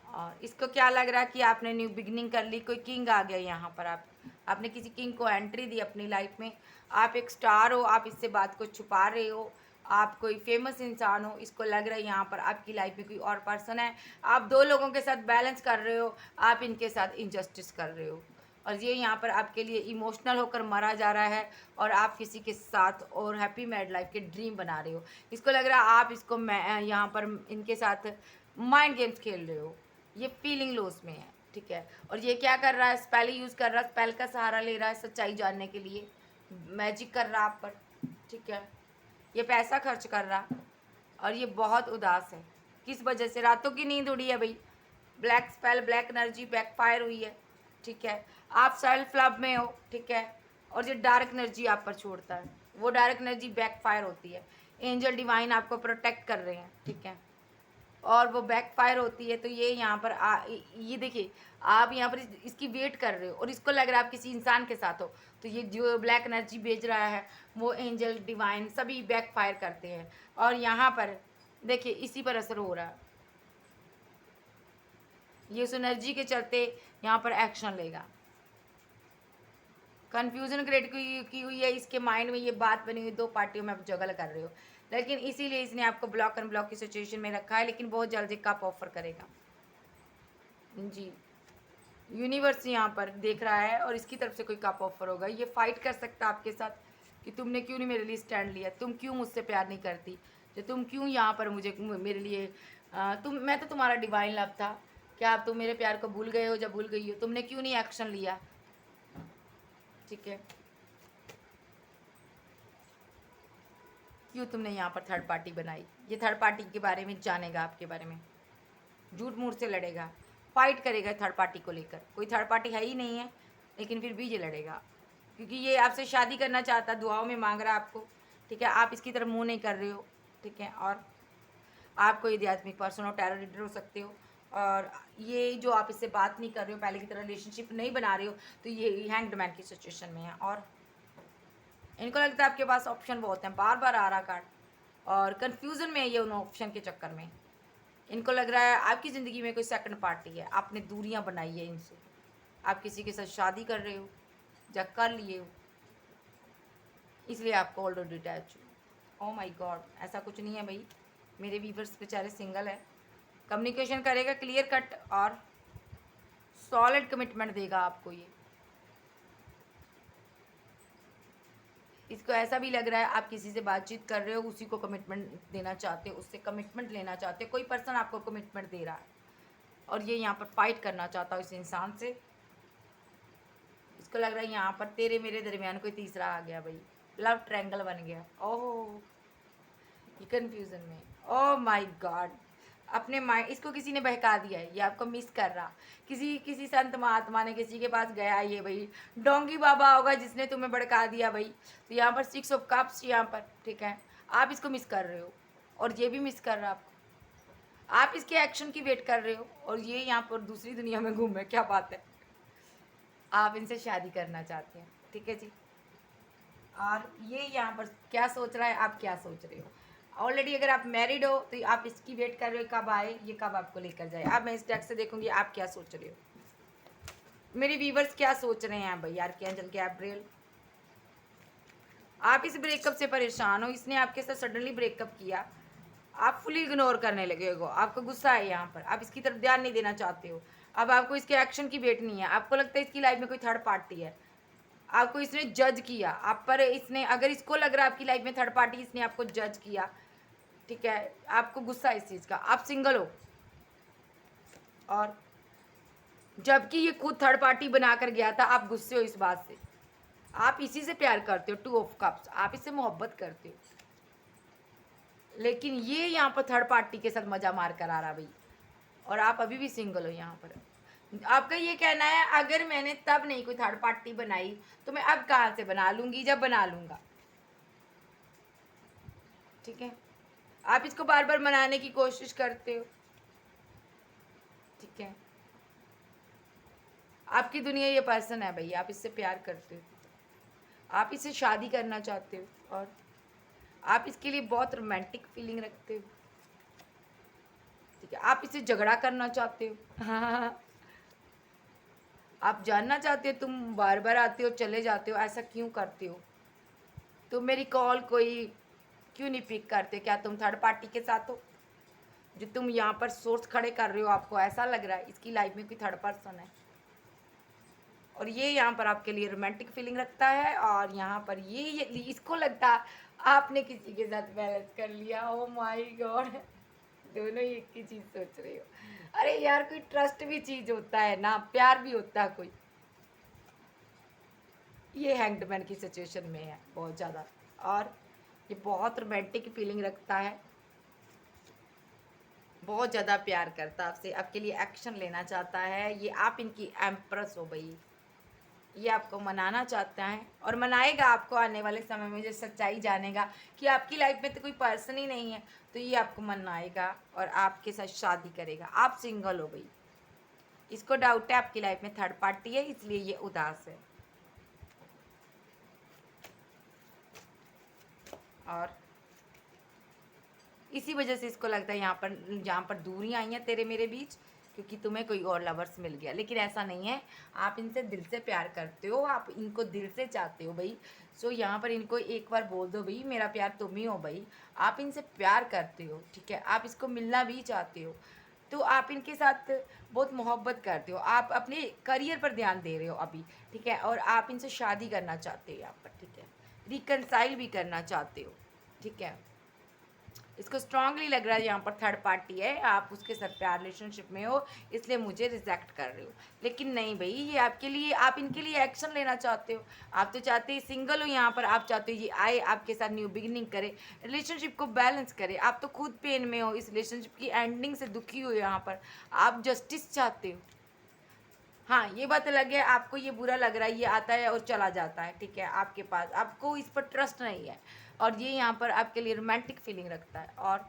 और इसको क्या लग रहा है कि आपने न्यू बिगनिंग कर ली, कोई किंग आ गया यहाँ पर, आपने किसी किंग को एंट्री दी अपनी लाइफ में। आप एक स्टार हो, आप इससे बात को छुपा रहे हो, आप कोई फेमस इंसान हो, इसको लग रहा है यहाँ पर आपकी लाइफ में कोई और पर्सन है। आप दो लोगों के साथ बैलेंस कर रहे हो, आप इनके साथ इनजस्टिस कर रहे हो, और ये यहाँ पर आपके लिए इमोशनल होकर मरा जा रहा है, और आप किसी के साथ और हैप्पी मैरिड लाइफ के ड्रीम बना रहे हो। इसको लग रहा है आप इसको यहाँ पर इनके साथ माइंड गेम्स खेल रहे हो, ये फीलिंग लॉस में है, ठीक है। और ये क्या कर रहा है? स्पेल यूज़ कर रहा है, स्पेल का सहारा ले रहा है सच्चाई जानने के लिए, मैजिक कर रहा है आप पर, ठीक है। ये पैसा खर्च कर रहा, और ये बहुत उदास है। किस वजह से? रातों की नींद उड़ी है भाई, black spell, black energy backfire हुई है, ठीक है। आप सेल्फ लव में हो, ठीक है, और ये डार्क एनर्जी आप पर छोड़ता है, वो डार्क एनर्जी बैकफायर होती है। एंजल डिवाइन आपको प्रोटेक्ट कर रहे हैं, ठीक है, और वो बैकफायर होती है। तो ये यहाँ पर ये देखिए, आप यहाँ पर इसकी वेट कर रहे हो, और इसको लग रहा है आप किसी इंसान के साथ हो, तो ये जो ब्लैक एनर्जी भेज रहा है वो एंजल डिवाइन सभी बैकफायर करते हैं, और यहाँ पर देखिए इसी पर असर हो रहा है। ये उस एनर्जी के चलते यहाँ पर एक्शन लेगा। कन्फ्यूजन क्रिएट की हुई है इसके माइंड में, ये बात बनी हुई, दो पार्टियों में आप जगल कर रहे हो, लेकिन इसीलिए इसने आपको ब्लॉक अनब्लॉक की सिचुएशन में रखा है, लेकिन बहुत जल्दी कप ऑफर करेगा जी। यूनिवर्स यहाँ पर देख रहा है, और इसकी तरफ से कोई कप ऑफर होगा। ये फाइट कर सकता है आपके साथ कि तुमने क्यों नहीं मेरे लिए स्टैंड लिया, तुम क्यों मुझसे प्यार नहीं करती, जो तुम क्यों यहाँ पर मुझे मेरे लिए मैं तो तुम्हारा डिवाइन लव था, क्या आप तुम मेरे प्यार को भूल गए हो? जब भूल गई हो, तुमने क्यों नहीं एक्शन लिया, ठीक है। क्यों तुमने यहाँ पर थर्ड पार्टी बनाई? ये थर्ड पार्टी के बारे में जानेगा, आपके बारे में झूठ मूठ से लड़ेगा, फाइट करेगा थर्ड पार्टी को लेकर। कोई थर्ड पार्टी है ही नहीं है, लेकिन फिर भी ये लड़ेगा, क्योंकि ये आपसे शादी करना चाहता, दुआओं में मांग रहा है आपको, ठीक है। आप इसकी तरफ मुंह नहीं कर रहे हो, ठीक है। और आप कोई आध्यात्मिक पर्सन हो, टैरो रीडर हो सकते हो। और ये जो आप इससे बात नहीं कर रहे हो, पहले की तरह रिलेशनशिप नहीं बना रहे हो, तो ये हैंग्ड मैन की सिचुएशन में है। और इनको लगता है आपके पास ऑप्शन बहुत हैं, बार बार आ रहा कार्ड, और कन्फ्यूज़न में है ये उन ऑप्शन के चक्कर में। इनको लग रहा है आपकी ज़िंदगी में कोई सेकंड पार्टी है, आपने दूरियां बनाई है इनसे, आप किसी के साथ शादी कर रहे हो या कर लिए हो, इसलिए आपको ऑलरेडी डिटैच हो। ओह माय गॉड, ऐसा कुछ नहीं है भाई, मेरे व्यूअर्स बेचारे सिंगल है। कम्युनिकेशन करेगा क्लियर कट और सॉलिड कमिटमेंट देगा आपको ये। इसको ऐसा भी लग रहा है आप किसी से बातचीत कर रहे हो, उसी को कमिटमेंट देना चाहते हो, उससे कमिटमेंट लेना चाहते हो, कोई पर्सन आपको कमिटमेंट दे रहा है और ये यहाँ पर फाइट करना चाहता हो इस इंसान से। इसको लग रहा है यहाँ पर तेरे मेरे दरमियान कोई तीसरा आ गया भाई, लव ट्रायंगल बन गया। ओह, ये कन्फ्यूज़न में, ओह माय गॉड, अपने माइंड, इसको किसी ने बहका दिया है, ये आपको मिस कर रहा, किसी संत महात्मा ने किसी के पास गया है, ये भाई डोंगी बाबा होगा जिसने तुम्हें भड़का दिया भाई। तो यहाँ पर 6 ऑफ कप्स यहाँ पर, ठीक है, आप इसको मिस कर रहे हो और ये भी मिस कर रहा है आपको, आप इसके एक्शन की वेट कर रहे हो और ये यहाँ पर दूसरी दुनिया में घूमे, क्या बात है, आप इनसे शादी करना चाहते हैं, ठीक है जी। और ये यहाँ पर क्या सोच रहा है, आप क्या सोच रहे हो। ऑलरेडी अगर आप मैरिड हो तो आप इसकी वेट कर रहे हो कब आए, ये कब आपको लेकर जाए। अब मैं इस टैक्स से देखूंगी आप क्या सोच रहे हो, मेरे व्यूवर्स क्या सोच रहे हैं भाई, आर्कएंजल गैब्रिएल। आप इस ब्रेकअप से परेशान हो, इसने आपके साथ सडनली ब्रेकअप किया, आप फुली इग्नोर करने लगे हो, आपको गुस्सा है यहाँ पर, आप इसकी तरफ ध्यान नहीं देना चाहते हो, अब आपको इसके एक्शन की वेट नहीं है, आपको लगता है इसकी लाइफ में कोई थर्ड पार्टी है, आपको इसने जज किया आप पर, इसने अगर इसको लग रहा है आपकी लाइफ में थर्ड पार्टी, इसने आपको जज किया, ठीक है, आपको गुस्सा है इस चीज़ का, आप सिंगल हो और जबकि ये खुद थर्ड पार्टी बनाकर गया था, आप गुस्से हो इस बात से, आप इसी से प्यार करते हो, 2 ऑफ कप्स, आप इससे मोहब्बत करते हो, लेकिन ये यहाँ पर थर्ड पार्टी के साथ मजा मार कर आ रहा भाई, और आप अभी भी सिंगल हो यहाँ पर। आपका ये कहना है अगर मैंने तब नहीं कोई थर्ड पार्टी बनाई तो मैं अब कहाँ से बना लूंगी, जब बना लूंगा, ठीक है, आप इसको बार बार मनाने की कोशिश करते हो, ठीक है, आपकी दुनिया ये पर्सन है भाई, आप इससे प्यार करते हो, आप इससे शादी करना चाहते हो और आप इसके लिए बहुत रोमांटिक फीलिंग रखते हो, ठीक है, आप इससे झगड़ा करना चाहते हो। हाँ, आप जानना चाहते हो तुम बार बार आते हो चले जाते हो, ऐसा क्यों करते हो, तो मेरी कॉल कोई क्यों नहीं पिक करते, क्या तुम थर्ड पार्टी के साथ हो जो तुम यहाँ पर सोर्स खड़े कर रहे हो, आपको ऐसा लग रहा है इसकी लाइफ में कोई थर्ड पर्सन है और ये यहाँ पर आपके लिए रोमांटिक फीलिंग रखता है, और यहाँ पर ये इसको लगता आपने किसी के साथ बैलेंस कर लिया। ओ माय गॉड, दोनों ही एक ही चीज़ सोच रहे हो। अरे यार, कोई ट्रस्ट भी चीज़ होता है ना, प्यार भी होता है कोई। ये हैंग्ड मैन की सिचुएशन में है बहुत ज़्यादा, और ये बहुत रोमांटिक फीलिंग रखता है, बहुत ज़्यादा प्यार करता है आपसे, आपके लिए एक्शन लेना चाहता है, ये आप इनकी एम्प्रेस हो भाई, ये आपको मनाना चाहता है और मनाएगा आपको आने वाले समय में, जब सच्चाई जानेगा कि आपकी लाइफ में तो कोई पर्सन ही नहीं है, तो ये आपको मनाएगा और आपके साथ शादी करेगा। आप सिंगल हो भाई, इसको डाउट है आपकी लाइफ में थर्ड पार्टी है, इसलिए ये उदास है। और इसी वजह से इसको लगता है यहाँ पर, जहाँ पर दूरियाँ आई हैं तेरे मेरे बीच, क्योंकि तुम्हें कोई और लवर्स मिल गया, लेकिन ऐसा नहीं है, आप इनसे दिल से प्यार करते हो, आप इनको दिल से चाहते हो भाई। सो यहाँ पर इनको एक बार बोल दो भाई मेरा प्यार तुम ही हो भाई, आप इनसे प्यार करते हो, ठीक है, आप इसको मिलना भी चाहते हो, तो आप इनके साथ बहुत मोहब्बत करते हो, आप अपने करियर पर ध्यान दे रहे हो अभी, ठीक है, और आप इनसे शादी करना चाहते हो यहाँ पर, ठीक है, रिकनसाइल भी करना चाहते हो, ठीक है। इसको स्ट्रांगली लग रहा है यहाँ पर थर्ड पार्टी है, आप उसके साथ प्यार रिलेशनशिप में हो, इसलिए मुझे रिजेक्ट कर रहे हो, लेकिन नहीं भाई, ये आपके लिए, आप इनके लिए एक्शन लेना चाहते हो, आप तो चाहते हैं सिंगल हो यहाँ पर, आप चाहते हो ये आए आपके साथ न्यू बिगिनिंग करे, रिलेशनशिप को बैलेंस करे, आप तो खुद पेन में हो, इस रिलेशनशिप की एंडिंग से दुखी हो यहाँ पर, आप जस्टिस चाहते हो। हाँ, ये बात अलग है, आपको ये बुरा लग रहा है, ये आता है और चला जाता है, ठीक है, आपके पास, आपको इस पर ट्रस्ट नहीं है, और ये यहाँ पर आपके लिए रोमांटिक फीलिंग रखता है, और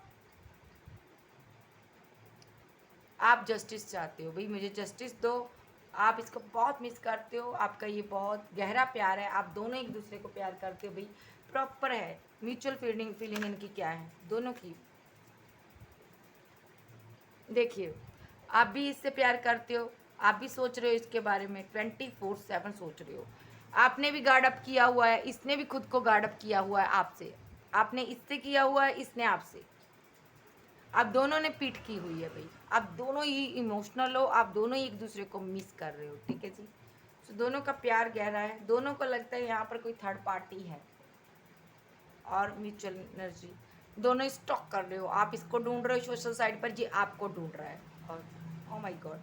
आप जस्टिस चाहते हो भाई, मुझे जस्टिस दो। आप इसको बहुत मिस करते हो, आपका ये बहुत गहरा प्यार है, आप दोनों एक दूसरे को प्यार करते हो भाई, प्रॉपर है। म्यूचुअल फीलिंग फीलिंग इनकी क्या है दोनों की, देखिए आप भी इससे प्यार करते हो, आप भी सोच रहे हो इसके बारे में, 24/7 सोच रहे हो। आपने भी गार्ड अप किया हुआ है, इसने भी खुद को गार्ड अप किया हुआ है आपसे, आपने इससे किया हुआ है, इसने आपसे। आप दोनों ने पीठ की हुई है भाई, आप दोनों ही इमोशनल हो, आप दोनों ही एक दूसरे को मिस कर रहे हो, ठीक है जी। तो दोनों का प्यार गहरा है, दोनों को लगता है यहाँ पर कोई थर्ड पार्टी है, और म्यूचुअल एनर्जी, दोनों स्टॉक कर रहे हो, आप इसको ढूंढ रहे हो सोशल साइट पर, ये आपको ढूंढ रहा है। और ओ माय गॉड,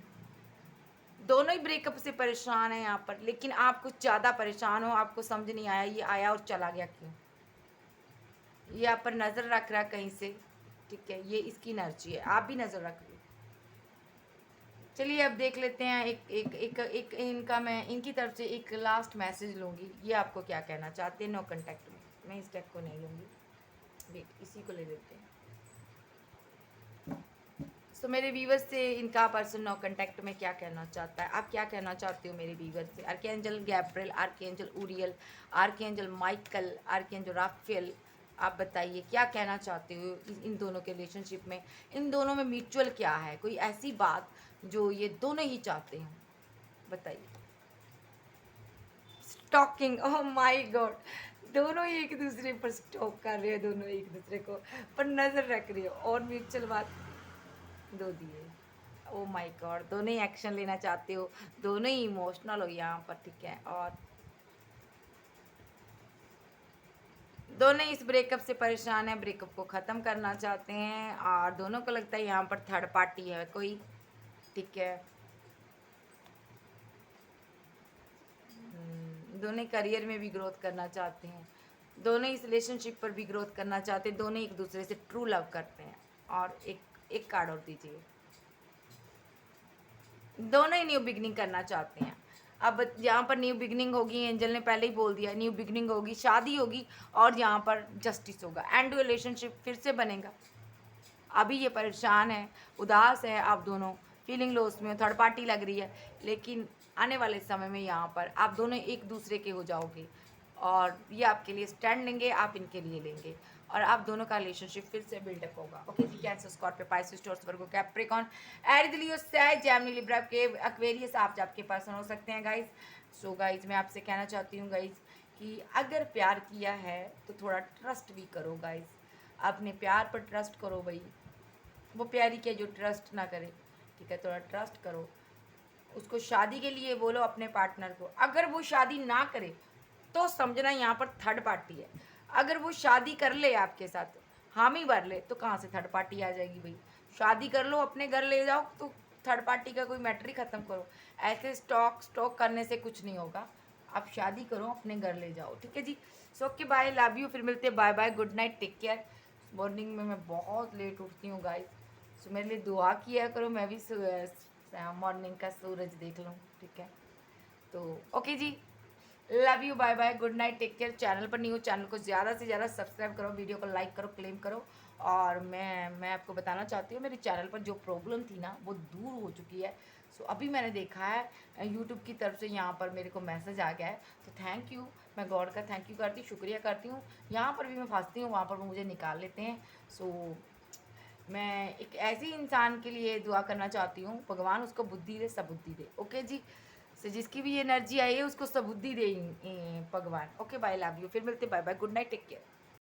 दोनों ही ब्रेकअप से परेशान है यहाँ पर, लेकिन आप कुछ ज़्यादा परेशान हो, आपको समझ नहीं आया ये आया और चला गया क्यों। ये आप पर नज़र रख रहा है कहीं से, ठीक है, ये इसकी एनर्जी है, आप भी नज़र रख रहे हो। चलिए अब देख लेते हैं, एक एक एक एक इनका, मैं इनकी तरफ से एक लास्ट मैसेज लूँगी, ये आपको क्या कहना चाहते हैं। नो कॉन्टैक्ट में मैं इस टैग को नहीं लूँगी, वेट इसी को ले लेते हैं। तो मेरे व्यूवर से इनका पर्सन नो कॉन्टैक्ट में क्या कहना चाहता है, आप क्या कहना चाहते हो मेरे व्यूवर से। Archangel Gabriel, archangel Uriel, archangel Michael, archangel Raphael, आप बताइए क्या कहना चाहते हो इन दोनों के रिलेशनशिप में, इन दोनों में म्यूचुअल क्या है, कोई ऐसी बात जो ये दोनों ही चाहते हैं, बताइए। स्टॉकिंग, ओह माय गॉड, दोनों ही एक दूसरे पर स्टॉक कर रहे हैं, दोनों एक दूसरे को पर नज़र रख रही है, और म्यूचुअल बात दो दिए। ओ माय गॉड, दोनों ही एक्शन लेना चाहते हो, दोनों ही इमोशनल हो यहाँ पर, ठीक है, और दोनों इस ब्रेकअप से परेशान है, ब्रेकअप को ख़त्म करना चाहते हैं, और दोनों को लगता है यहाँ पर थर्ड पार्टी है कोई, ठीक है। दोनों करियर में भी ग्रोथ करना चाहते हैं, दोनों इस रिलेशनशिप पर भी ग्रोथ करना चाहते हैं, दोनों एक दूसरे से ट्रू लव करते हैं। और एक कार्ड और दीजिए। दोनों ही न्यू बिगनिंग करना चाहते हैं। अब यहाँ पर न्यू बिगनिंग होगी, एंजल ने पहले ही बोल दिया, न्यू बिगनिंग होगी, शादी होगी, और यहाँ पर जस्टिस होगा, एंड रिलेशनशिप फिर से बनेगा। अभी ये परेशान है, उदास है, आप दोनों फीलिंग लॉस में, थर्ड पार्टी लग रही है, लेकिन आने वाले समय में यहाँ पर आप दोनों एक दूसरे के हो जाओगे, और ये आपके लिए स्टैंड लेंगे, आप इनके लिए लेंगे, और आप दोनों का रिलेशनशिप फिर से बिल्डअप होगा। ओके जी, कैंसर, स्कॉर्पियो, पाइसेस, टॉरस, वर्गो, कैप्रिकॉर्न, एरीज, लियो, सैज, जेमिनी, लिब्रा, के एक्वेरियस आप आपके पर्सन हो सकते हैं गाइस। सो गाइस मैं आपसे कहना चाहती हूँ गाइस कि अगर प्यार किया है तो थोड़ा ट्रस्ट भी करो गाइस, अपने प्यार पर ट्रस्ट करो भाई, वो प्यारी क्या जो ट्रस्ट ना करे, ठीक है, थोड़ा ट्रस्ट करो, उसको शादी के लिए बोलो अपने पार्टनर को, अगर वो शादी ना करे तो समझना यहाँ पर थर्ड पार्टी है, अगर वो शादी कर ले आपके साथ, हामी भर ले, तो कहाँ से थर्ड पार्टी आ जाएगी भाई। शादी कर लो, अपने घर ले जाओ, तो थर्ड पार्टी का कोई मैटर ही ख़त्म करो। ऐसे स्टॉक स्टॉक करने से कुछ नहीं होगा, आप शादी करो, अपने घर ले जाओ, ठीक है जी। So okay, bye, love you, फिर मिलते, bye bye, good night, take care. Morning में मैं बहुत लेट उठती हूँ गाइस, सो मेरे लिए दुआ किया करो, मैं भी मॉर्निंग का सूरज देख लूँ, ठीक है। तो ओके जी, love you, bye bye, good night, take care. Channel पर न्यू, चैनल को ज़्यादा से ज़्यादा सब्सक्राइब करो, वीडियो को लाइक करो, क्लेम करो। और मैं आपको बताना चाहती हूँ, मेरे चैनल पर जो प्रॉब्लम थी ना वो दूर हो चुकी है। सो अभी मैंने देखा है यूट्यूब की तरफ से यहाँ पर मेरे को मैसेज आ गया है, तो थैंक यू, मैं गॉड का थैंक यू करती हूँ, शुक्रिया करती हूँ। यहाँ पर भी मैं फंसती हूँ, वहाँ पर वो मुझे निकाल लेते हैं। सो मैं एक ऐसी इंसान के लिए दुआ करना चाहती हूँ, भगवान उसको बुद्धि दे, सबुद्धि दे, ओके जी। से जिसकी भी एनर्जी आई है उसको सबुद्धि दे भगवान। ओके, बाय, लव यू, फिर मिलते, bye bye, good night, take care.